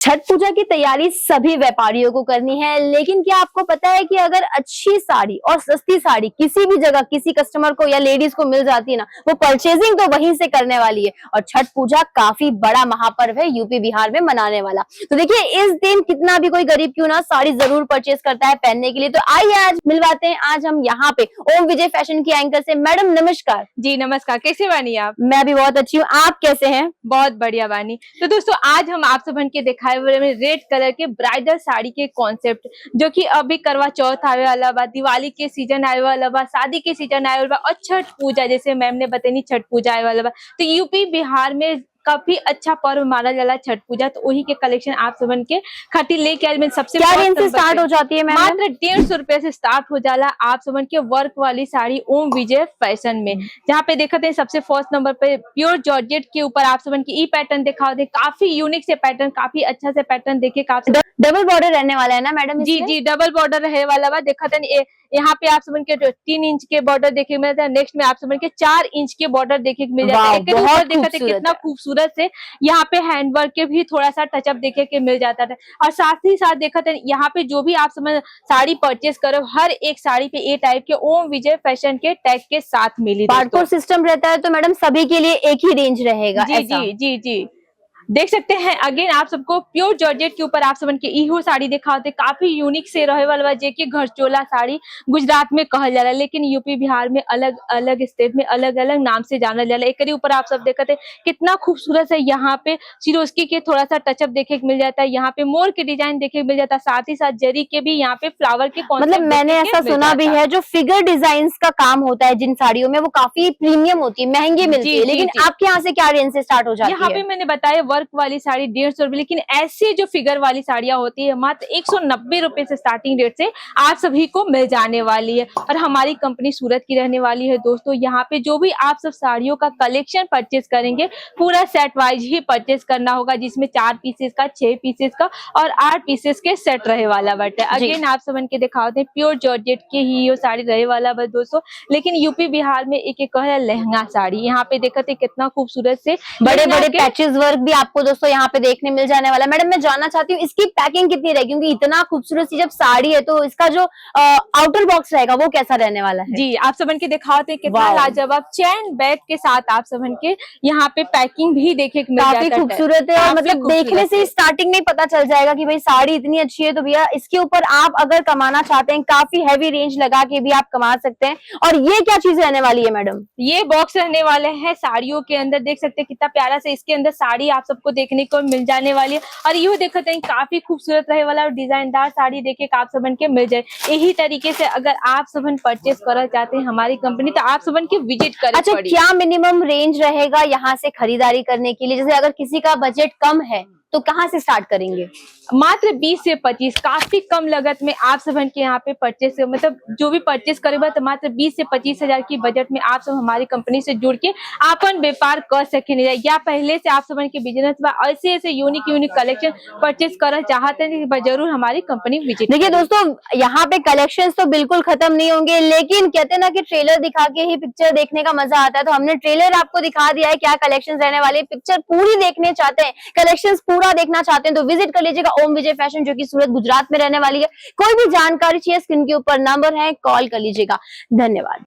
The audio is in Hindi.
छठ पूजा की तैयारी सभी व्यापारियों को करनी है, लेकिन क्या आपको पता है कि अगर अच्छी साड़ी और सस्ती साड़ी किसी भी जगह किसी कस्टमर को या लेडीज को मिल जाती है ना, वो परचेजिंग तो वहीं से करने वाली है। और छठ पूजा काफी बड़ा महापर्व है यूपी बिहार में मनाने वाला। तो देखिए, इस दिन कितना भी कोई गरीब क्यों ना साड़ी जरूर परचेज करता है पहनने के लिए। तो आइए आज मिलवाते हैं आज हम यहाँ पे ओम विजय फैशन की एंकर से। मैडम नमस्कार। जी नमस्कार, कैसे बानी आप? मैं भी बहुत अच्छी हूँ, आप कैसे हैं? बहुत बढ़िया बानी। तो दोस्तों आज हम आप सबन के दिखाए हुए रेड कलर के ब्राइडल साड़ी के कॉन्सेप्ट, जो कि अभी करवा चौथ आने वाला बा, दिवाली के सीजन आने वाला बा, शादी के सीजन आने वाला बा और छठ पूजा, जैसे मैम ने बताई छठ पूजा आने वाला बा। तो यूपी बिहार में काफी अच्छा पर्व माना जाला छठ पूजा। तो वही के कलेक्शन आप सबन के खातिर लेके आज मैं सबसे क्या रेंज से स्टार्ट हो जाती है? मात्र 150 रुपए से स्टार्ट हो जाला आप सबन के वर्क वाली साड़ी ओम विजय फैशन में। जहाँ पे देखते हैं सबसे फर्स्ट नंबर पे प्योर जॉर्जेट के ऊपर आप सबन की ई पैटर्न दिखाओ दे, काफी यूनिक से पैटर्न, काफी अच्छा से पैटर्न देखे। काफी डबल बॉर्डर रहने वाला है ना मैडम? जी जी, डबल बॉर्डर रहे वाला बा। देखते हैं यहाँ पे आप सबन के 3 इंच के बॉर्डर देखे मिल जाता है, नेक्स्ट में आप सबन के 4 इंच के बॉर्डर देखे मिल जाता है। देखते कितना खूबसूरत से यहाँ पे हैंडवर्क के भी थोड़ा सा टचअप देखे के मिल जाता है। और साथ ही साथ देखते हैं यहाँ पे जो भी आप समझ साड़ी परचेज करो, हर एक साड़ी पे ये टाइप के ओम विजय फैशन के टैग के साथ मिली। बारकोड सिस्टम रहता है, तो मैडम सभी के लिए एक ही रेंज रहेगा? जी जी जी जी, देख सकते हैं अगेन आप सबको प्योर जॉर्जेट के ऊपर आप सबन के इहो साड़ी दिखाते, काफी यूनिक से रहे वाला जेके घरचोला साड़ी गुजरात में कहल जाला, लेकिन यूपी बिहार में अलग अलग स्टेट में अलग अलग नाम से जाना जाला। एक ऊपर आप सब देखते कितना खूबसूरत से यहाँ पे सिरोस्की के थोड़ा सा टचअप देखे मिल जाता है, यहाँ पे मोर के डिजाइन देखे मिल जाता है, साथ ही साथ जरी के भी यहाँ पे फ्लावर के मतलब मैंने ऐसा सुना भी है जो फिगर डिजाइन का काम होता है जिन साड़ियों में, वो काफी प्रीमियम होती है, महंगी मिलती है। लेकिन आपके यहाँ से क्या रेंज से स्टार्ट हो जाती है? यहाँ पे मैंने बताया वर्क वाली साड़ी 150 रुपए, लेकिन ऐसी जो फिगर वाली साड़ियां होती है मात्र 190 रुपए से स्टार्टिंग रेट से आप सभी को मिल जाने वाली है। और हमारी कंपनी सूरत की रहने वाली है दोस्तों। यहाँ पे जो भी आप सब साड़ियों का कलेक्शन परचेज करेंगे, पूरा सेट वाइज ही परचेज करना होगा, जिसमें 4 पीसेस का, 6 पीसेस का और 8 पीसेस के सेट रहे वाला बट अगेन आप सबन के दिखाते हैं प्योर जॉर्जेट की ही ये साड़ी रहे वाला बट दोस्तों। लेकिन यूपी बिहार में एक एक है लहंगा साड़ी, यहाँ पे देखते कितना खूबसूरत से बड़े बड़े पैचेज वर्क भी आपको दोस्तों यहाँ पे देखने मिल जाने वाला है। मैडम मैं जानना चाहती हूँ इसकी पैकिंग कितनी रहेगी, क्योंकि इतना खूबसूरत सी जब साड़ी है तो इसका जो आउटर बॉक्स रहेगा वो कैसा रहने वाला है? जी आप सबन के दिखाते कितना लाजवाब चैन बैग के साथ आप सबन के यहाँ पे पैकिंग भी देखे काफी खूबसूरत है। और मतलब देखने से स्टार्टिंग में पता चल जाएगा कि भाई साड़ी इतनी अच्छी है। तो भैया इसके ऊपर आप अगर कमाना चाहते हैं, काफी हैवी रेंज लगा के भी आप कमा सकते हैं। और ये क्या चीज रहने वाली है मैडम? ये बॉक्स रहने वाले हैं साड़ियों के अंदर, देख सकते हैं कितना प्यारा से इसके अंदर साड़ी आप सबको देखने को मिल जाने वाली है। और यूँ देखते हैं काफी खूबसूरत रहे वाला और डिजाइनदार साड़ी देखे आप सबन के मिल जाए। यही तरीके से अगर आप सबन परचेस करना चाहते हैं हमारी कंपनी, तो आप सबन के विजिट करें। अच्छा, क्या मिनिमम रेंज रहेगा यहाँ से खरीदारी करने के लिए? जैसे अगर किसी का बजट कम है तो कहाँ से स्टार्ट करेंगे? मात्र 20 से 25, काफी कम लागत में आप सबन के यहाँ पे परचेस, मतलब जो भी परचेस करेगा तो मात्र 20 से 25 हजार की बजट में आप सब हमारी कंपनी से जुड़ के अपन व्यापार कर सकेंगे। या पहले से आप सबन के बिजनेस में ऐसे ऐसे यूनिक कलेक्शन परचेस करना चाहते हैं, जरूर हमारी कंपनी विजिट। देखिए दोस्तों, यहाँ पे कलेक्शन तो बिल्कुल खत्म नहीं होंगे, लेकिन कहते हैं ना कि ट्रेलर दिखा के ही पिक्चर देखने का मजा आता है। तो हमने ट्रेलर आपको दिखा दिया है क्या कलेक्शन रहने वाले। पिक्चर पूरी देखने चाहते हैं, कलेक्शन पूरा देखना चाहते हैं, तो विजिट कर लीजिएगा ओम विजय फैशन, जो कि सूरत गुजरात में रहने वाली है। कोई भी जानकारी चाहिए स्क्रीन के ऊपर नंबर है, कॉल कर लीजिएगा। धन्यवाद।